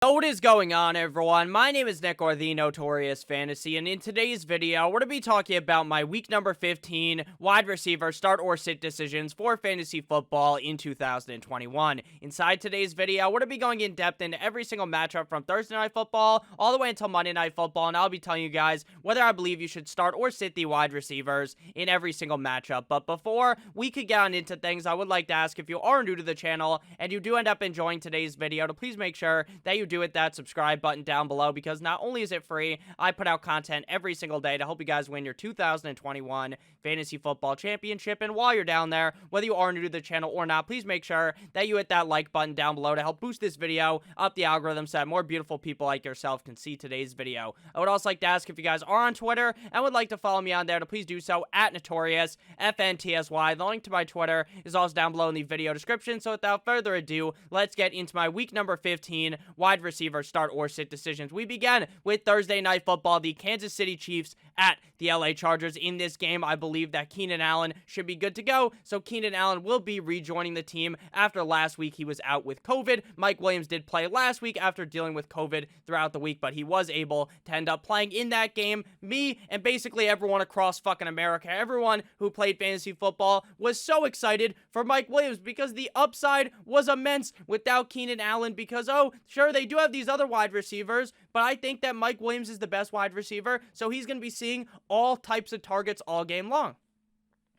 Yo, what is going on, everyone? My name is Nick, or the Notorious Fantasy, and in today's video, we're going to be talking about my week number 15 wide receiver start or sit decisions for fantasy football in 2021. Inside today's video, we're going to be going in depth into every single matchup from Thursday Night Football all the way until Monday Night Football, and I'll be telling you guys whether I believe you should start or sit the wide receivers in every single matchup. But before we could get on into things, I would like to ask, if you are new to the channel and you do end up enjoying today's video, to please make sure that you do hit that subscribe button down below, because not only is it free, I put out content every single day to help you guys win your 2021 Fantasy Football Championship. And while you're down there, whether you are new to the channel or not, please make sure that you hit that like button down below to help boost this video up the algorithm so that more beautiful people like yourself can see today's video. I would also like to ask, if you guys are on Twitter and would like to follow me on there, to please do so at Notorious FNTSY. The link to my Twitter is also down below in the video description. So without further ado, let's get into my week number 15 wide receiver start or sit decisions. We begin with Thursday Night Football, the Kansas City Chiefs at the LA Chargers. In this game, I believe that Keenan Allen should be good to go. So Keenan Allen will be rejoining the team after last week he was out with COVID. Mike Williams did play last week after dealing with COVID throughout the week, but he was able to end up playing in that game. Me and basically everyone across fucking America, everyone who played fantasy football, was so excited for Mike Williams because the upside was immense without Keenan Allen, because, oh, sure, they do have these other wide receivers, but I think that Mike Williams is the best wide receiver, so he's going to be seeing all types of targets all game long.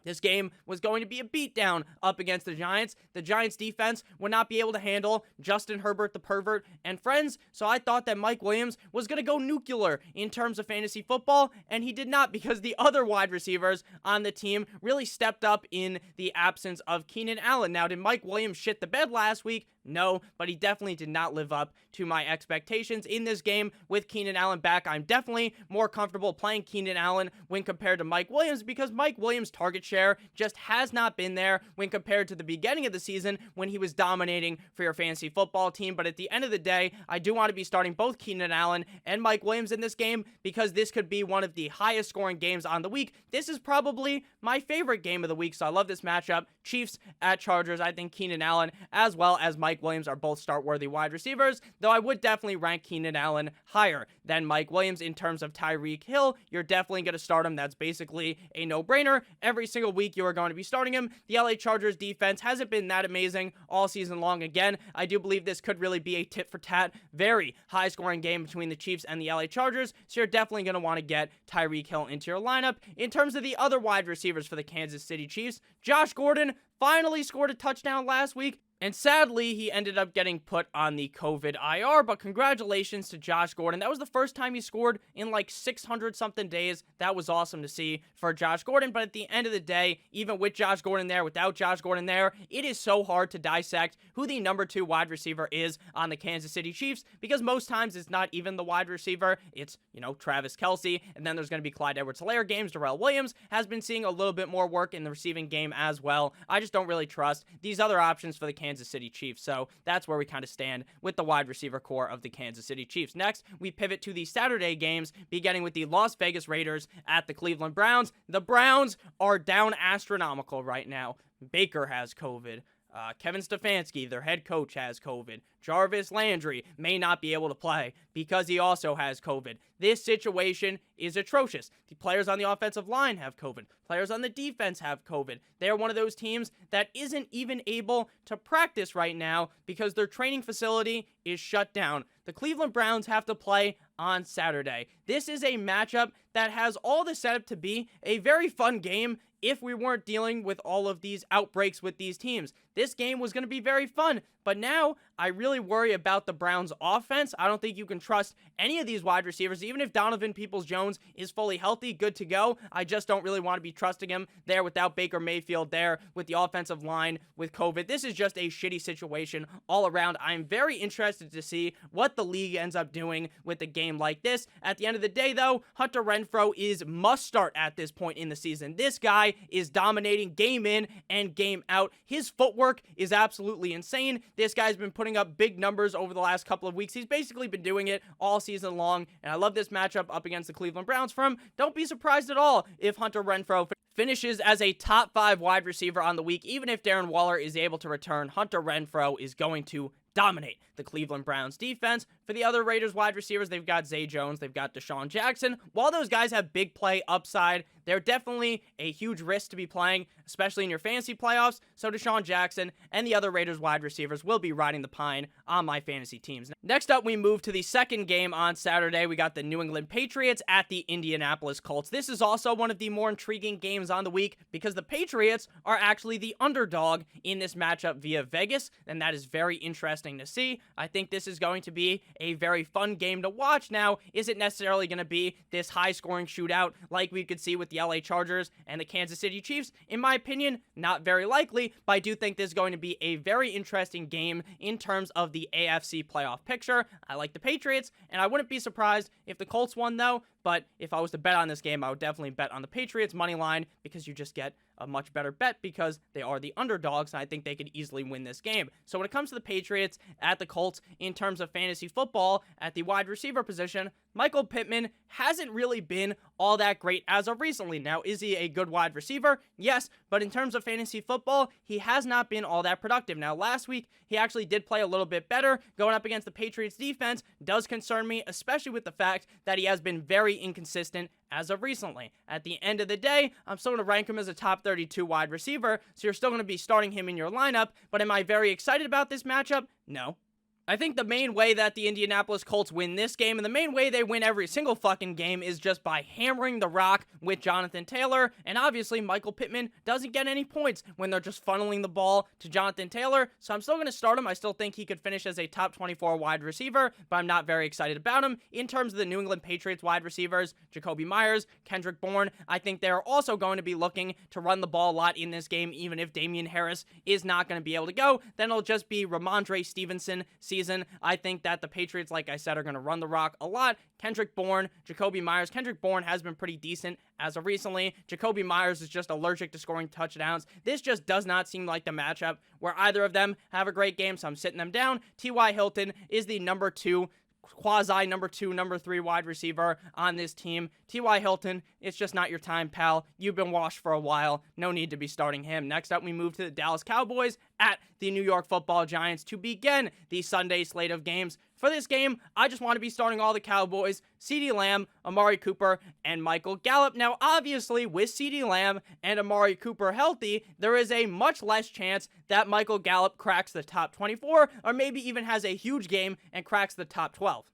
This game was going to be a beatdown up against the Giants. The Giants defense would not be able to handle Justin Herbert, the pervert, and friends. So I thought that Mike Williams was going to go nuclear in terms of fantasy football, and he did not, because the other wide receivers on the team really stepped up in the absence of Keenan Allen. Now, did Mike Williams shit the bed last week? No, but he definitely did not live up to my expectations in this game. With Keenan Allen back, I'm definitely more comfortable playing Keenan Allen when compared to Mike Williams, because Mike Williams' target share just has not been there when compared to the beginning of the season when he was dominating for your fantasy football team. But at the end of the day, I do want to be starting both Keenan Allen and Mike Williams in this game, because this could be one of the highest scoring games on the week. This is probably my favorite game of the week, so I love this matchup. Chiefs at Chargers. I think Keenan Allen as well as Mike Williams are both start-worthy wide receivers, though I would definitely rank Keenan Allen higher than Mike Williams in terms of Tyreek Hill. You're definitely going to start him. That's basically a no-brainer. Every single week you are going to be starting him. The LA Chargers defense hasn't been that amazing all season long. Again, I do believe this could really be a tit-for-tat, very high-scoring game between the Chiefs and the LA Chargers, so you're definitely going to want to get Tyreek Hill into your lineup. In terms of the other wide receivers for the Kansas City Chiefs, Josh Gordon finally scored a touchdown last week, and sadly, he ended up getting put on the COVID IR, but congratulations to Josh Gordon. That was the first time he scored in like 600-something days. That was awesome to see for Josh Gordon, but at the end of the day, even with Josh Gordon there, without Josh Gordon there, it is so hard to dissect who the number 2 wide receiver is on the Kansas City Chiefs, because most times it's not even the wide receiver. It's, Travis Kelce, and then there's going to be Clyde Edwards-Helaire games. Darrell Williams has been seeing a little bit more work in the receiving game as well. I just don't really trust these other options for the Kansas City Chiefs. So that's where we kind of stand with the wide receiver core of the Kansas City Chiefs. Next, we pivot to the Saturday games, beginning with the Las Vegas Raiders at the Cleveland Browns. The Browns are down astronomical right now. Baker has COVID. Kevin Stefanski, their head coach, has COVID. Jarvis Landry may not be able to play because he also has COVID. This situation is atrocious. The players on the offensive line have COVID. Players on the defense have COVID. They're one of those teams that isn't even able to practice right now because their training facility is shut down. The Cleveland Browns have to play on Saturday. This is a matchup that has all the setup to be a very fun game if we weren't dealing with all of these outbreaks with these teams. This game was going to be very fun, but now I really worry about the Browns' offense. I don't think you can trust any of these wide receivers. Even if Donovan Peoples-Jones is fully healthy, good to go, I just don't really want to be trusting him there without Baker Mayfield there, with the offensive line, with COVID. This is just a shitty situation all around. I'm very interested to see what the league ends up doing with a game like this. At the end of the day, though, Hunter Renfrow is must start at this point in the season. This guy is dominating game in and game out. His footwork is absolutely insane. This guy's been putting up big numbers over the last couple of weeks. He's basically been doing it all season long, and I love this matchup up against the Cleveland Browns for him. Don't be surprised at all if Hunter Renfrow finishes as a top 5 wide receiver on the week. Even if Darren Waller is able to return, Hunter Renfrow is going to dominate the Cleveland Browns defense. For the other Raiders wide receivers, they've got Zay Jones, they've got Deshaun Jackson. While those guys have big play upside, they're definitely a huge risk to be playing, especially in your fantasy playoffs. So Deshaun Jackson and the other Raiders wide receivers will be riding the pine on my fantasy teams. Next up, we move to the second game on Saturday. We got the New England Patriots at the Indianapolis Colts. This is also one of the more intriguing games on the week because the Patriots are actually the underdog in this matchup via Vegas, and that is very interesting to see. I think this is going to be a very fun game to watch. Now, is it necessarily going to be this high-scoring shootout like we could see with the LA Chargers and the Kansas City Chiefs? In my opinion, not very likely, but I do think this is going to be a very interesting game in terms of the AFC playoff picture. I like the Patriots, and I wouldn't be surprised if the Colts won, though, but if I was to bet on this game, I would definitely bet on the Patriots money line because you just get a much better bet because they are the underdogs, and I think they could easily win this game. So when it comes to the Patriots at the Colts in terms of fantasy football at the wide receiver position, Michael Pittman hasn't really been all that great as of recently. Now, is he a good wide receiver? Yes, but in terms of fantasy football, he has not been all that productive. Now, last week, he actually did play a little bit better. Going up against the Patriots defense does concern me, especially with the fact that he has been very inconsistent as of recently. At the end of the day, I'm still going to rank him as a top 32 wide receiver, so you're still going to be starting him in your lineup, but am I very excited about this matchup? No. I think the main way that the Indianapolis Colts win this game, and the main way they win every single fucking game, is just by hammering the rock with Jonathan Taylor, and obviously Michael Pittman doesn't get any points when they're just funneling the ball to Jonathan Taylor, so I'm still going to start him. I still think he could finish as a top 24 wide receiver, but I'm not very excited about him. In terms of the New England Patriots wide receivers, Jacoby Myers, Kendrick Bourne, I think they're also going to be looking to run the ball a lot in this game, even if Damian Harris is not going to be able to go, then it'll just be Ramondre Stevenson season. I think that the Patriots, like I said, are going to run the rock a lot. Kendrick Bourne, Jacoby Myers. Kendrick Bourne has been pretty decent as of recently. Jacoby Myers is just allergic to scoring touchdowns. This just does not seem like the matchup where either of them have a great game, so I'm sitting them down. T.Y. Hilton is the number 2 number 2, number 3 wide receiver on this team. T.Y. Hilton, it's just not your time, pal. You've been washed for a while. No need to be starting him. Next up, we move to the Dallas Cowboys at the New York Football Giants to begin the Sunday slate of games. For this game, I just want to be starting all the Cowboys, CeeDee Lamb, Amari Cooper, and Michael Gallup. Now, obviously, with CeeDee Lamb and Amari Cooper healthy, there is a much less chance that Michael Gallup cracks the top 24, or maybe even has a huge game and cracks the top 12.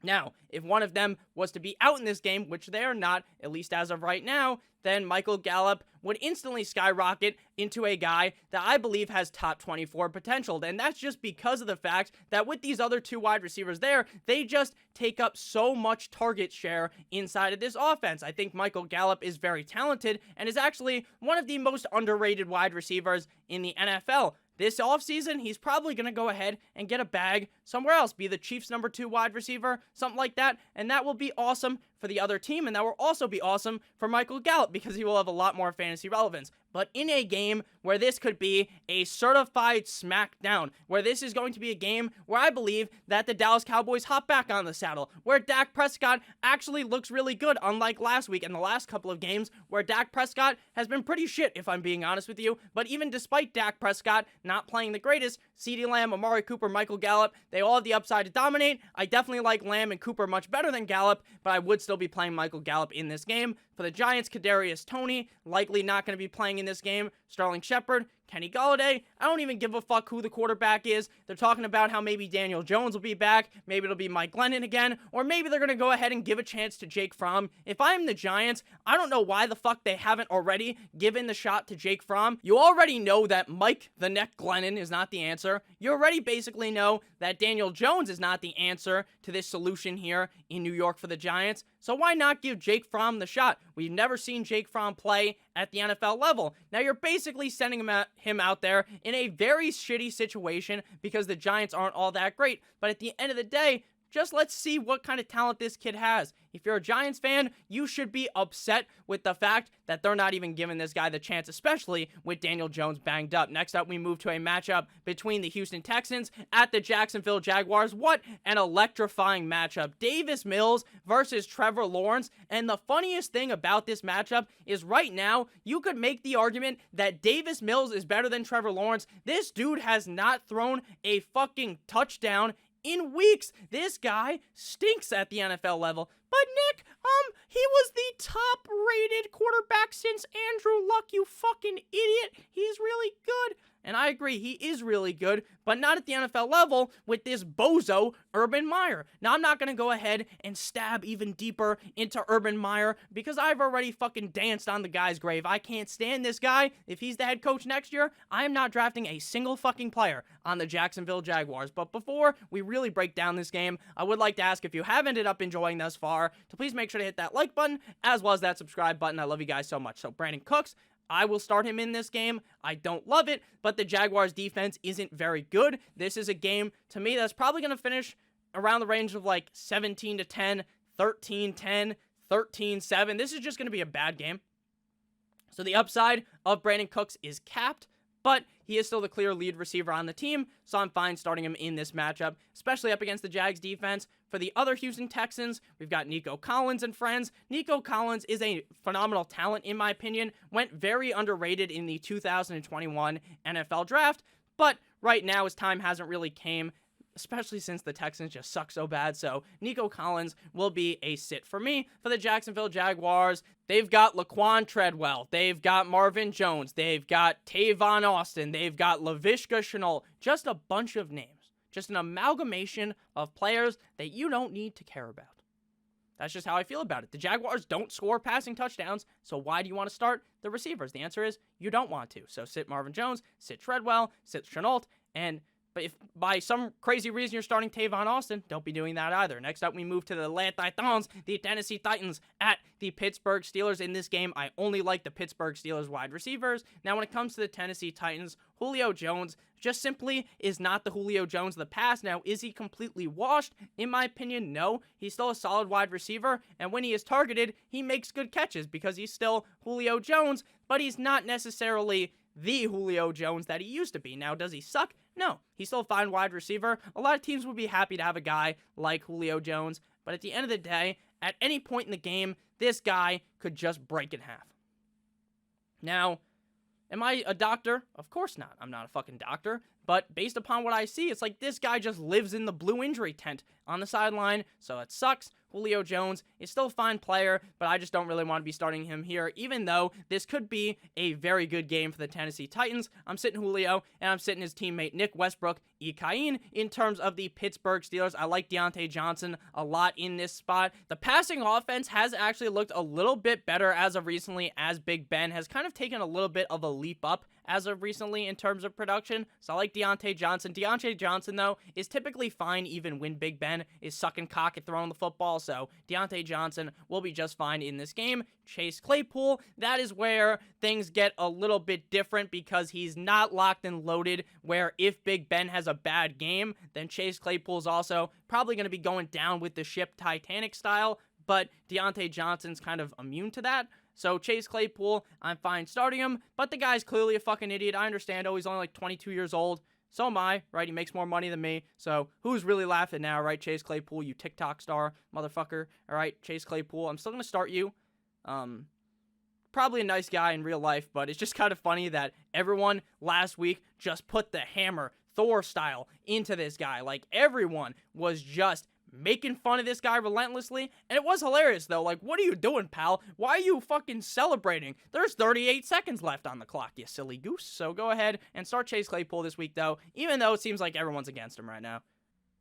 Now, if one of them was to be out in this game, which they are not, at least as of right now, then Michael Gallup would instantly skyrocket into a guy that I believe has top 24 potential. And that's just because of the fact that with these other 2 wide receivers there, they just take up so much target share inside of this offense. I think Michael Gallup is very talented and is actually one of the most underrated wide receivers in the NFL. This offseason, he's probably going to go ahead and get a bag somewhere else, be the Chiefs' number 2 wide receiver, something like that, and that will be awesome for the other team, and that will also be awesome for Michael Gallup because he will have a lot more fantasy relevance. But in a game where this could be a certified smackdown, where this is going to be a game where I believe that the Dallas Cowboys hop back on the saddle, where Dak Prescott actually looks really good, unlike last week and the last couple of games where Dak Prescott has been pretty shit, if I'm being honest with you. But even despite Dak Prescott not playing the greatest, CeeDee Lamb, Amari Cooper, Michael Gallup, they all have the upside to dominate. I definitely like Lamb and Cooper much better than Gallup, but I would still be playing Michael Gallup in this game. For the Giants, Kadarius Toney, likely not going to be playing in this game. Sterling Shepard, Kenny Golladay, I don't even give a fuck who the quarterback is. They're talking about how maybe Daniel Jones will be back, maybe it'll be Mike Glennon again, or maybe they're going to go ahead and give a chance to Jake Fromm. If I'm the Giants, I don't know why the fuck they haven't already given the shot to Jake Fromm. You already know that Mike the Neck Glennon is not the answer. You already basically know that Daniel Jones is not the answer to this solution here in New York for the Giants. So why not give Jake Fromm the shot? We've never seen Jake Fromm play at the NFL level. Now you're basically sending him out there in a very shitty situation because the Giants aren't all that great. But at the end of the day, just let's see what kind of talent this kid has. If you're a Giants fan, you should be upset with the fact that they're not even giving this guy the chance, especially with Daniel Jones banged up. Next up, we move to a matchup between the Houston Texans at the Jacksonville Jaguars. What an electrifying matchup. Davis Mills versus Trevor Lawrence. And the funniest thing about this matchup is right now, you could make the argument that Davis Mills is better than Trevor Lawrence. This dude has not thrown a fucking touchdown in weeks. This guy stinks at the NFL level. But Nick, he was the top-rated quarterback since Andrew Luck, you fucking idiot. He's really good. And I agree, he is really good, but not at the NFL level with this bozo Urban Meyer. Now, I'm not going to go ahead and stab even deeper into Urban Meyer because I've already fucking danced on the guy's grave. I can't stand this guy. If he's the head coach next year, I am not drafting a single fucking player on the Jacksonville Jaguars. But before we really break down this game, I would like to ask if you have ended up enjoying thus far, to please make sure to hit that like button as well as that subscribe button. I love you guys so much. So, Brandon Cooks, I will start him in this game. I don't love it, but the Jaguars defense isn't very good. This is a game, to me, that's probably going to finish around the range of like 17-10, 13-10, 13-7. This is just going to be a bad game. So the upside of Brandon Cooks is capped, but he is still the clear lead receiver on the team, so I'm fine starting him in this matchup, especially up against the Jags defense. For the other Houston Texans, we've got Nico Collins and friends. Nico Collins is a phenomenal talent, in my opinion. Went very underrated in the 2021 NFL Draft, but right now his time hasn't really came, especially since the Texans just suck so bad. So Nico Collins will be a sit for me. For the Jacksonville Jaguars, they've got Laquan Treadwell, they've got Marvin Jones, they've got Tavon Austin, they've got Laviska Shenault, just a bunch of names. Just an amalgamation of players that you don't need to care about. That's just how I feel about it. The Jaguars don't score passing touchdowns, so why do you want to start the receivers? The answer is you don't want to. So sit Marvin Jones, sit Treadwell, sit Shenault, but if by some crazy reason you're starting Tavon Austin, don't be doing that either. Next up, we move to the Les Titans, the Tennessee Titans at the Pittsburgh Steelers. In this game, I only like the Pittsburgh Steelers wide receivers. Now, when it comes to the Tennessee Titans, Julio Jones just simply is not the Julio Jones of the past. Now, is he completely washed? In my opinion, no. He's still a solid wide receiver, and when he is targeted, he makes good catches because he's still Julio Jones, but he's not necessarily the Julio Jones that he used to be. Now, does he suck? No. He's still a fine wide receiver. A lot of teams would be happy to have a guy like Julio Jones, but at the end of the day, at any point in the game, this guy could just break in half. Now, am I a doctor? Of course not. I'm not a fucking doctor. But based upon what I see, it's like this guy just lives in the blue injury tent on the sideline, so it sucks. Julio Jones is still a fine player, but I just don't really want to be starting him here, even though this could be a very good game for the Tennessee Titans. I'm sitting Julio, and I'm sitting his teammate Nick Westbrook, Ikain. In terms of the Pittsburgh Steelers, I like Deontay Johnson a lot in this spot. The passing offense has actually looked a little bit better as of recently, as Big Ben has kind of taken a little bit of a leap up as of recently in terms of production, so I like Deontay Johnson. Deontay Johnson, though, is typically fine even when Big Ben is sucking cock at throwing the football, so Deontay Johnson will be just fine in this game. Chase Claypool, that is where things get a little bit different because he's not locked and loaded, where if Big Ben has a bad game, then Chase Claypool is also probably going to be going down with the ship Titanic style, but Deontay Johnson's kind of immune to that. So Chase Claypool, I'm fine starting him, but the guy's clearly a fucking idiot. I understand, he's only like 22 years old. So am I, right? He makes more money than me. So who's really laughing now, right? Chase Claypool, you TikTok star, motherfucker. All right, Chase Claypool, I'm still going to start you. Probably a nice guy in real life, but it's just kind of funny that everyone last week just put the hammer, Thor style, into this guy. Like, everyone was just making fun of this guy relentlessly, and it was hilarious, though. Like, what are you doing, pal? Why are you fucking celebrating? There's 38 seconds left on the clock, you silly goose. So go ahead and start Chase Claypool this week, though, even though it seems like everyone's against him right now.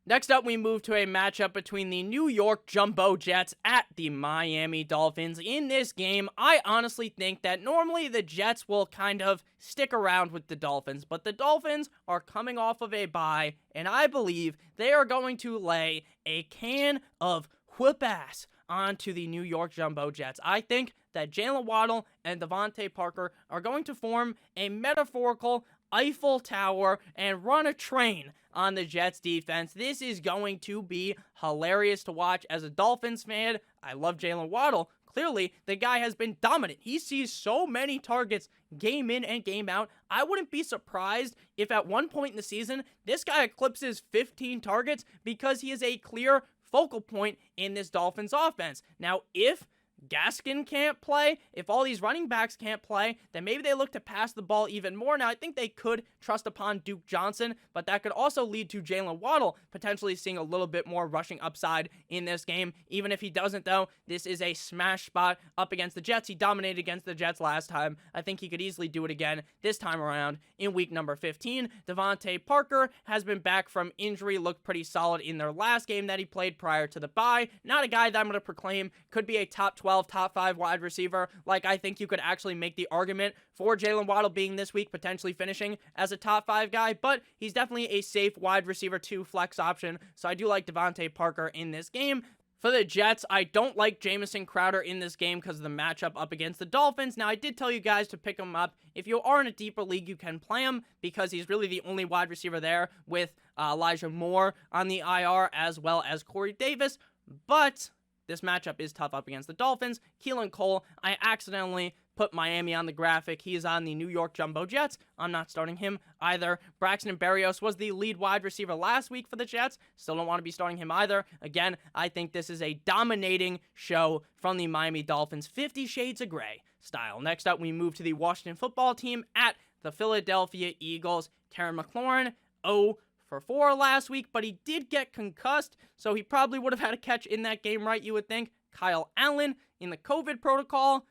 Next up, we move to a matchup between the New York Jumbo Jets at the Miami Dolphins. In this game, I honestly think that normally the Jets will kind of stick around with the Dolphins, but the Dolphins are coming off of a bye, and I believe they are going to lay a can of whoop ass onto the New York Jumbo Jets. I think that Jalen Waddle and Devontae Parker are going to form a metaphorical Eiffel Tower and run a train on the Jets defense. This is going to be hilarious to watch. As a Dolphins fan, I love Jalen Waddle. Clearly, the guy has been dominant. He sees so many targets game in and game out. I wouldn't be surprised if at one point in the season, this guy eclipses 15 targets because he is a clear focal point in this Dolphins offense. Now, if Gaskin can't play, if all these running backs can't play, then maybe they look to pass the ball even more. Now, I think they could trust upon Duke Johnson, but that could also lead to Jalen Waddle potentially seeing a little bit more rushing upside in this game. Even if he doesn't, though, this is a smash spot up against the Jets. He dominated against the Jets last time. I think he could easily do it again this time around in week number 15. Devontae Parker has been back from injury, looked pretty solid in their last game that he played prior to the bye. Not a guy that I'm going to proclaim could be a top 12, top 5 wide receiver. Like, I think you could actually make the argument for Jalen Waddle being this week, potentially finishing as a top 5 guy, but he's definitely a safe wide receiver 2 flex option, so I do like Devontae Parker in this game. For the Jets, I don't like Jamison Crowder in this game because of the matchup up against the Dolphins. Now, I did tell you guys to pick him up. If you are in a deeper league, you can play him because he's really the only wide receiver there with Elijah Moore on the IR as well as Corey Davis, but this matchup is tough up against the Dolphins. Keelan Cole, I accidentally put Miami on the graphic. He is on the New York Jumbo Jets. I'm not starting him either. Braxton Berrios was the lead wide receiver last week for the Jets. Still don't want to be starting him either. Again, I think this is a dominating show from the Miami Dolphins, 50 Shades of Grey style. Next up, we move to the Washington football team at the Philadelphia Eagles. Terry McLaurin, 0-for-4 last week, but he did get concussed, so he probably would have had a catch in that game, right, you would think. Kyle Allen in the COVID protocol.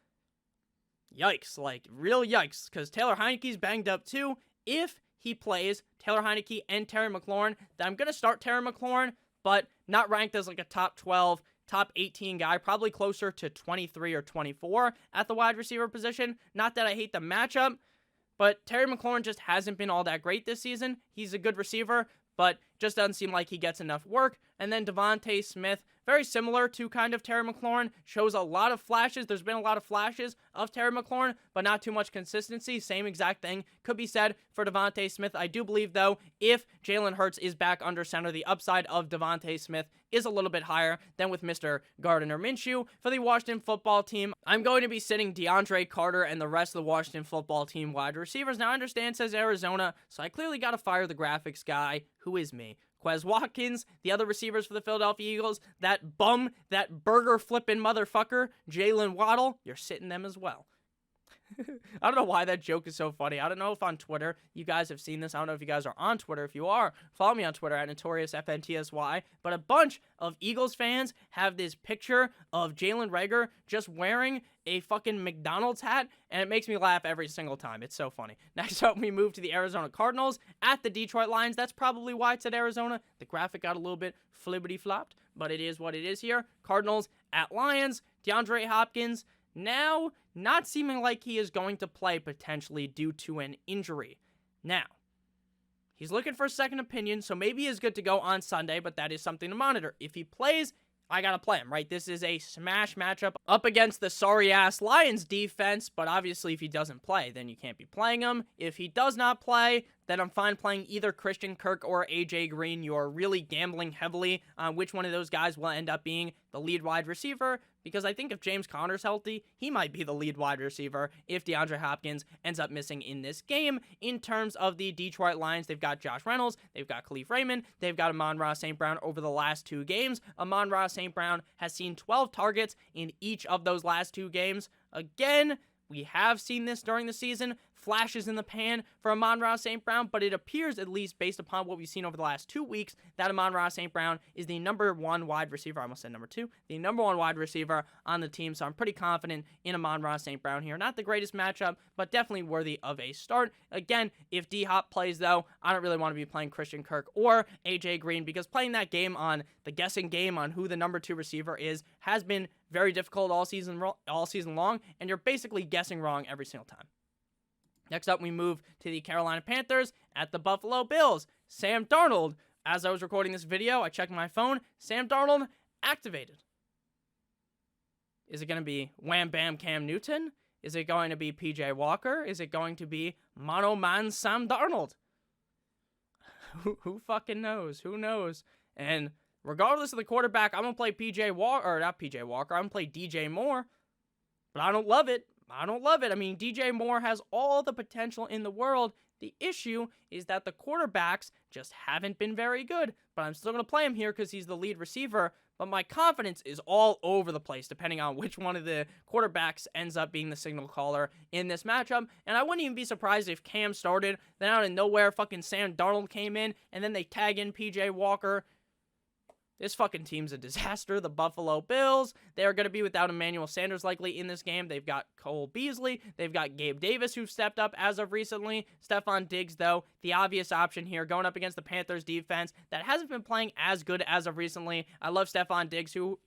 Yikes, like, real yikes, because Taylor Heineke's banged up too. If he plays Taylor Heineke and Terry McLaurin, then I'm going to start Terry McLaurin, but not ranked as like a top 12, top 18 guy, probably closer to 23 or 24 at the wide receiver position. Not that I hate the matchup, but Terry McLaurin just hasn't been all that great this season. He's a good receiver, but just doesn't seem like he gets enough work. And then Devontae Smith, very similar to kind of Terry McLaurin, shows a lot of flashes. There's been a lot of flashes of Terry McLaurin, but not too much consistency. Same exact thing could be said for Devontae Smith. I do believe, though, if Jalen Hurts is back under center, the upside of Devontae Smith is a little bit higher than with Mr. Gardner Minshew. For the Washington football team, I'm going to be sitting DeAndre Carter and the rest of the Washington football team wide receivers. Now, I understand it says Arizona, so I clearly got to fire the graphics guy, who is me. Quez Watkins, the other receivers for the Philadelphia Eagles, that bum, that burger flipping motherfucker, Jalen Waddle, you're sitting them as well. I don't know why that joke is so funny. I don't know if on Twitter you guys have seen this. I don't know if you guys are on Twitter. If you are, follow me on Twitter at NotoriousFNTSY. But a bunch of Eagles fans have this picture of Jalen Reagor just wearing a fucking McDonald's hat, and it makes me laugh every single time. It's so funny. Next up, we move to the Arizona Cardinals at the Detroit Lions. That's probably why it said Arizona. The graphic got a little bit flippity-flopped, but it is what it is here. Cardinals at Lions. DeAndre Hopkins now not seeming like he is going to play potentially due to an injury. Now, he's looking for a second opinion, so maybe he is good to go on Sunday, but that is something to monitor. If he plays, I gotta play him, right? This is a smash matchup up against the sorry-ass Lions defense, but obviously if he doesn't play, then you can't be playing him. If he does not play, then I'm fine playing either Christian Kirk or AJ Green. You are really gambling heavily on which one of those guys will end up being the lead wide receiver, because I think if James Conner's healthy, he might be the lead wide receiver if DeAndre Hopkins ends up missing in this game. In terms of the Detroit Lions, they've got Josh Reynolds, they've got Khalif Raymond, they've got Amon-Ra St. Brown over the last 2 games. Amon-Ra St. Brown has seen 12 targets in each of those last 2 games. Again, we have seen this during the season, flashes in the pan for Amon-Ra St. Brown, but it appears, at least based upon what we've seen over the last 2 weeks, that Amon-Ra St. Brown is the number 1 wide receiver. I almost said number 2. The number 1 wide receiver on the team, so I'm pretty confident in Amon-Ra St. Brown here. Not the greatest matchup, but definitely worthy of a start. Again, if D-Hop plays, though, I don't really want to be playing Christian Kirk or AJ Green, because playing that game on the guessing game on who the number 2 receiver is has been very difficult all season long, and you're basically guessing wrong every single time. Next up, we move to the Carolina Panthers at the Buffalo Bills. Sam Darnold, as I was recording this video, I checked my phone. Sam Darnold activated. Is it going to be Wham Bam Cam Newton? Is it going to be PJ Walker? Is it going to be Mono Man Sam Darnold? Who fucking knows? Who knows? And regardless of the quarterback, I'm going to play PJ Walker, or not PJ Walker, I'm going to play DJ Moore, but I don't love it. I mean, DJ Moore has all the potential in the world. The issue is that the quarterbacks just haven't been very good, but I'm still going to play him here because he's the lead receiver, but my confidence is all over the place depending on which one of the quarterbacks ends up being the signal caller in this matchup, and I wouldn't even be surprised if Cam started, then out of nowhere fucking Sam Darnold came in, and then they tag in PJ Walker. This fucking team's a disaster. The Buffalo Bills, they're going to be without Emmanuel Sanders likely in this game. They've got Cole Beasley. They've got Gabe Davis, who stepped up as of recently. Stephon Diggs, though, the obvious option here, going up against the Panthers defense that hasn't been playing as good as of recently. I love Stephon Diggs, who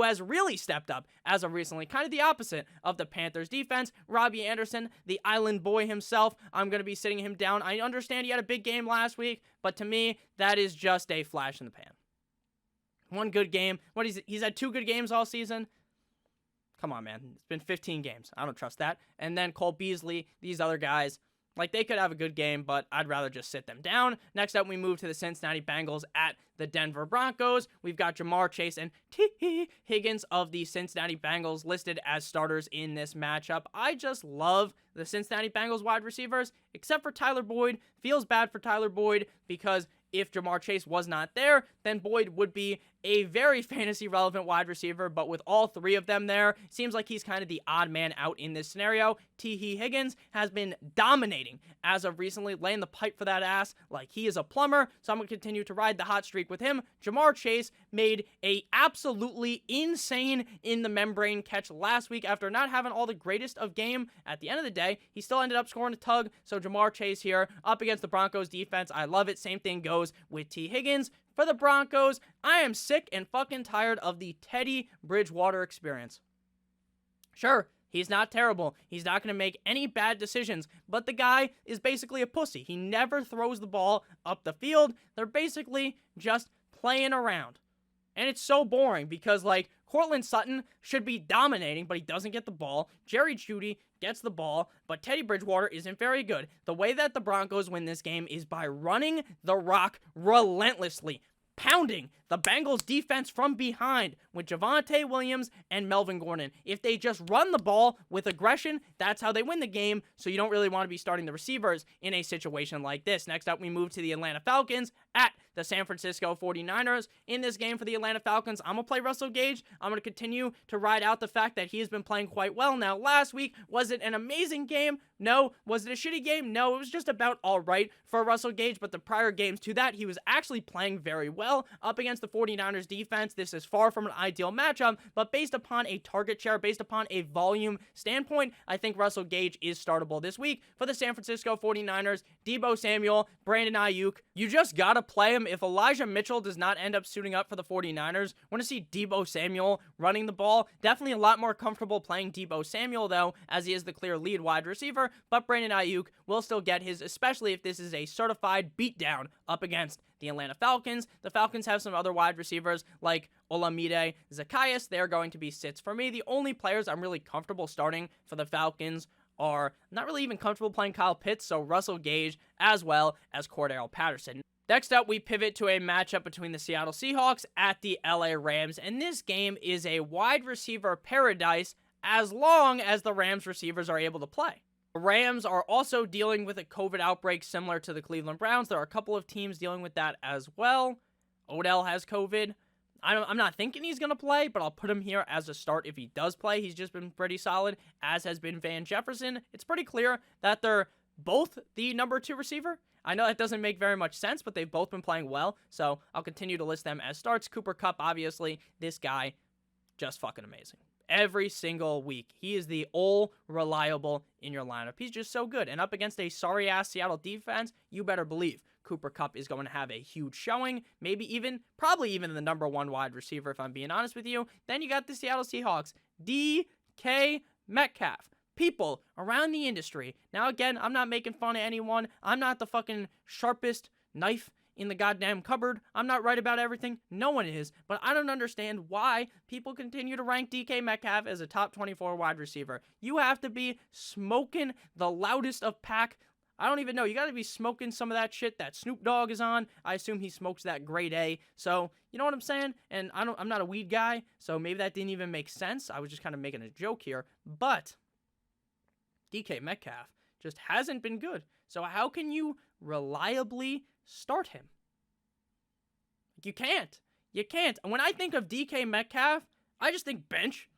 has really stepped up as of recently. Kind of the opposite of the Panthers defense. Robbie Anderson, the island boy himself, I'm going to be sitting him down. I understand he had a big game last week, but to me, that is just a flash in the pan. One good game. He's had 2 good games all season? Come on, man. It's been 15 games. I don't trust that. And then Cole Beasley, these other guys, like, they could have a good game, but I'd rather just sit them down. Next up, we move to the Cincinnati Bengals at the Denver Broncos. We've got Jamar Chase and T. Higgins of the Cincinnati Bengals listed as starters in this matchup. I just love the Cincinnati Bengals wide receivers, except for Tyler Boyd. Feels bad for Tyler Boyd because if Jamar Chase was not there, then Boyd would be a very fantasy-relevant wide receiver, but with all 3 of them there, seems like he's kind of the odd man out in this scenario. T. Higgins has been dominating as of recently, laying the pipe for that ass like he is a plumber, so I'm going to continue to ride the hot streak with him. Jamar Chase made a absolutely insane in-the-membrane catch last week after not having all the greatest of game. At the end of the day, he still ended up scoring a tug, so Jamar Chase here up against the Broncos defense. I love it. Same thing goes with T. Higgins. For the Broncos, I am sick and fucking tired of the Teddy Bridgewater experience. Sure, he's not terrible. He's not going to make any bad decisions, but the guy is basically a pussy. He never throws the ball up the field. They're basically just playing around. And it's so boring because, like, Cortland Sutton should be dominating, but he doesn't get the ball. Jerry Jeudy gets the ball, but Teddy Bridgewater isn't very good. The way that the Broncos win this game is by running the rock relentlessly, pounding the Bengals defense from behind with Javonte Williams and Melvin Gordon. If they just run the ball with aggression, that's how they win the game, so you don't really want to be starting the receivers in a situation like this. Next up, we move to the Atlanta Falcons at the San Francisco 49ers. In this game for the Atlanta Falcons, I'm going to play Russell Gage. I'm going to continue to ride out the fact that he has been playing quite well. Now, last week, was it an amazing game? No. Was it a shitty game? No. It was just about all right for Russell Gage, but the prior games to that, he was actually playing very well up against the 49ers defense. This is far from an ideal matchup, but based upon a target share, based upon a volume standpoint, I think Russell Gage is startable this week for the San Francisco 49ers. Deebo Samuel, Brandon Ayuk, you just gotta play him. If Elijah Mitchell does not end up suiting up for the 49ers, want to see Deebo Samuel running the ball. Definitely a lot more comfortable playing Deebo Samuel, though, as he is the clear lead wide receiver, but Brandon Ayuk will still get his, especially if this is a certified beatdown up against the Atlanta Falcons. The Falcons have some other wide receivers like Olamide Zacchaeus. They're going to be sits for me. The only players I'm really comfortable starting for the Falcons are not really even comfortable playing Kyle Pitts, so Russell Gage as well as Cordero Patterson. Next up, we pivot to a matchup between the Seattle Seahawks at the LA Rams, and this game is a wide receiver paradise as long as the Rams receivers are able to play. The Rams are also dealing with a COVID outbreak similar to the Cleveland Browns. There are a couple of teams dealing with that as well. Odell has COVID. I'm not thinking he's going to play, but I'll put him here as a start if he does play. He's just been pretty solid, as has been Van Jefferson. It's pretty clear that they're both the number 2 receiver. I know that doesn't make very much sense, but they've both been playing well, so I'll continue to list them as starts. Cooper Kupp, obviously, this guy, just fucking amazing. Every single week, he is the all reliable in your lineup. He's just so good, and up against a sorry-ass Seattle defense, you better believe Cooper Kupp is going to have a huge showing, probably even the number 1 wide receiver, if I'm being honest with you. Then you got the Seattle Seahawks, DK Metcalf. People around the industry. Now, again, I'm not making fun of anyone. I'm not the fucking sharpest knife in the goddamn cupboard. I'm not right about everything. No one is. But I don't understand why people continue to rank DK Metcalf as a top 24 wide receiver. You have to be smoking the loudest of pack. I don't even know. You got to be smoking some of that shit that Snoop Dogg is on. I assume he smokes that grade A. So, you know what I'm saying? And I'm not a weed guy, so maybe that didn't even make sense. I was just kind of making a joke here. But DK Metcalf just hasn't been good. So how can you reliably start him? You can't. You can't. And when I think of DK Metcalf, I just think bench.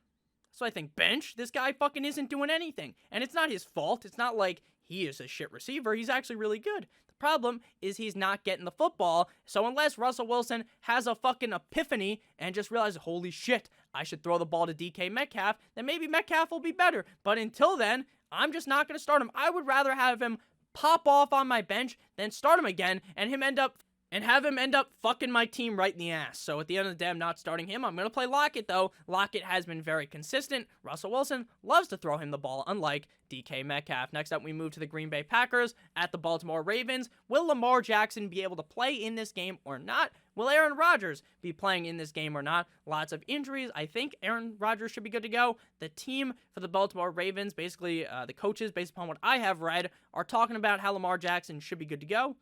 So I think bench. This guy fucking isn't doing anything. And it's not his fault. It's not like he is a shit receiver. He's actually really good. The problem is he's not getting the football. So unless Russell Wilson has a fucking epiphany and just realizes, holy shit, I should throw the ball to DK Metcalf, then maybe Metcalf will be better. But until then, I'm just not going to start him. I would rather have him pop off on my bench than start him again and have him end up fucking my team right in the ass. So at the end of the day, I'm not starting him. I'm going to play Lockett, though. Lockett has been very consistent. Russell Wilson loves to throw him the ball, unlike DK Metcalf. Next up, we move to the Green Bay Packers at the Baltimore Ravens. Will Lamar Jackson be able to play in this game or not? Will Aaron Rodgers be playing in this game or not? Lots of injuries. I think Aaron Rodgers should be good to go. The team for the Baltimore Ravens, basically the coaches, based upon what I have read, are talking about how Lamar Jackson should be good to go.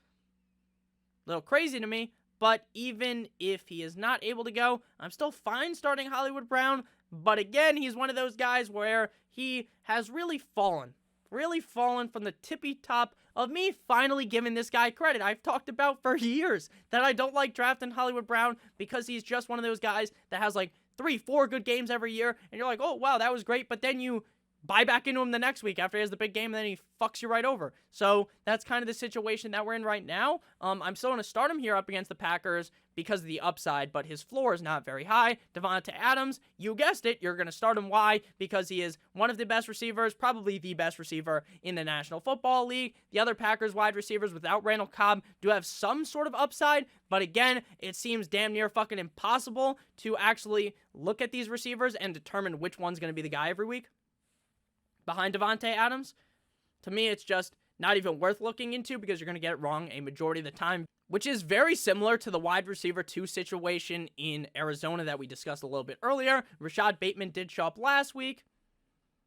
Little crazy to me, but even if he is not able to go, I'm still fine starting Hollywood Brown. But again, he's one of those guys where he has really fallen from the tippy top of me finally giving this guy credit. I've talked about for years that I don't like drafting Hollywood Brown because he's just one of those guys that has like 3-4 good games every year, and you're like, oh wow, that was great, but then you buy back into him the next week after he has the big game, and then he fucks you right over. So that's kind of the situation that we're in right now. I'm still going to start him here up against the Packers because of the upside, but his floor is not very high. Davante Adams, you guessed it, you're going to start him. Why? Because he is one of the best receivers, probably the best receiver in the National Football League. The other Packers wide receivers without Randall Cobb do have some sort of upside, but again, it seems damn near fucking impossible to actually look at these receivers and determine which one's going to be the guy every week behind Davante Adams. To me, it's just not even worth looking into because you're going to get it wrong a majority of the time, which is very similar to the wide receiver 2 situation in Arizona that we discussed a little bit earlier. Rashad Bateman did show up last week.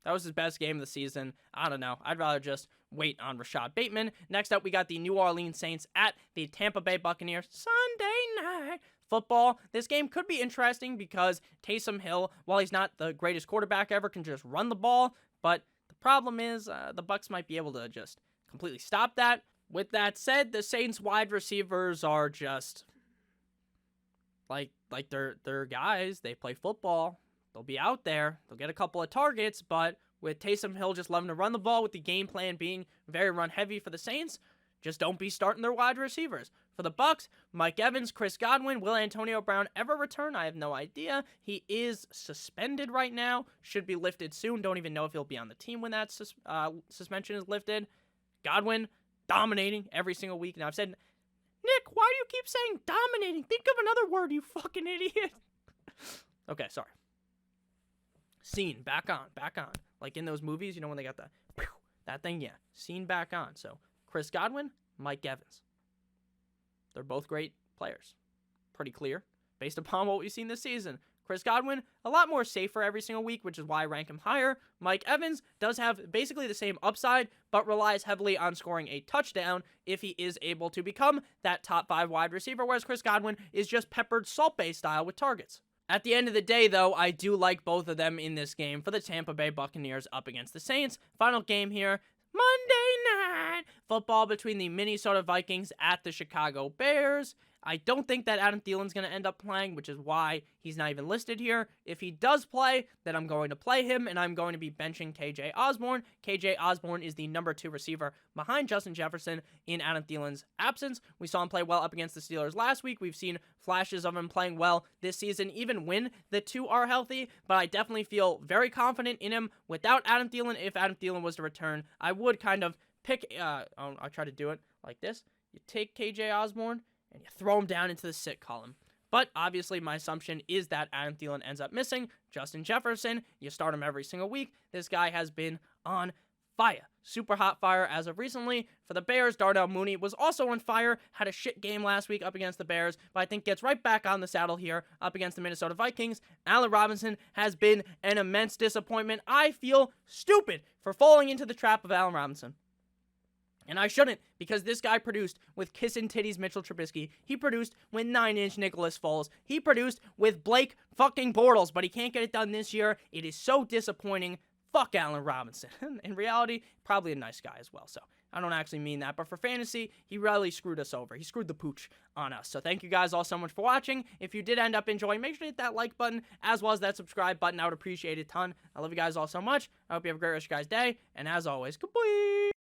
That was his best game of the season. I don't know. I'd rather just wait on Rashad Bateman. Next up, we got the New Orleans Saints at the Tampa Bay Buccaneers. Sunday night football. This game could be interesting because Taysom Hill, while he's not the greatest quarterback ever, can just run the ball. But the problem is the Bucs might be able to just completely stop that. With that said, the Saints wide receivers are just like they're guys. They play football. They'll be out there. They'll get a couple of targets, but with Taysom Hill just loving to run the ball, with the game plan being very run heavy for the Saints, just don't be starting their wide receivers. For the Bucs, Mike Evans, Chris Godwin, will Antonio Brown ever return? I have no idea. He is suspended right now. Should be lifted soon. Don't even know if he'll be on the team when that suspension is lifted. Godwin, dominating every single week. Now, I've said, Nick, why do you keep saying dominating? Think of another word, you fucking idiot. Okay, sorry. Scene, back on. Like in those movies, you know when they got that thing? Yeah, scene back on. So, Chris Godwin, Mike Evans. They're both great players. Pretty clear, based upon what we've seen this season. Chris Godwin, a lot more safer every single week, which is why I rank him higher. Mike Evans does have basically the same upside, but relies heavily on scoring a touchdown if he is able to become that top 5 wide receiver, whereas Chris Godwin is just peppered Salt Bae style with targets. At the end of the day, though, I do like both of them in this game for the Tampa Bay Buccaneers up against the Saints. Final game here, Monday Night Football between the Minnesota Vikings at the Chicago Bears. I don't think that Adam Thielen's going to end up playing, which is why he's not even listed here. If he does play, then I'm going to play him, and I'm going to be benching KJ Osborne. KJ Osborne is the number 2 receiver behind Justin Jefferson in Adam Thielen's absence. We saw him play well up against the Steelers last week. We've seen flashes of him playing well this season, even when the 2 are healthy, but I definitely feel very confident in him without Adam Thielen. If Adam Thielen was to return, I would kind of pick, I'll try to do it like this. You take KJ Osborne, and you throw him down into the sit column. But obviously, my assumption is that Adam Thielen ends up missing. Justin Jefferson, you start him every single week. This guy has been on fire. Super hot fire as of recently. For the Bears, Darnell Mooney was also on fire. Had a shit game last week up against the Bears, but I think gets right back on the saddle here up against the Minnesota Vikings. Allen Robinson has been an immense disappointment. I feel stupid for falling into the trap of Allen Robinson. And I shouldn't, because this guy produced with Kissin' Titties Mitchell Trubisky. He produced with 9-inch Nicholas Foles. He produced with Blake fucking Bortles, but he can't get it done this year. It is so disappointing. Fuck Allen Robinson. In reality, probably a nice guy as well. So I don't actually mean that, but for fantasy, he really screwed us over. He screwed the pooch on us. So thank you guys all so much for watching. If you did end up enjoying, make sure to hit that like button as well as that subscribe button. I would appreciate it a ton. I love you guys all so much. I hope you have a great rest of your guys' day. And as always, goodbye.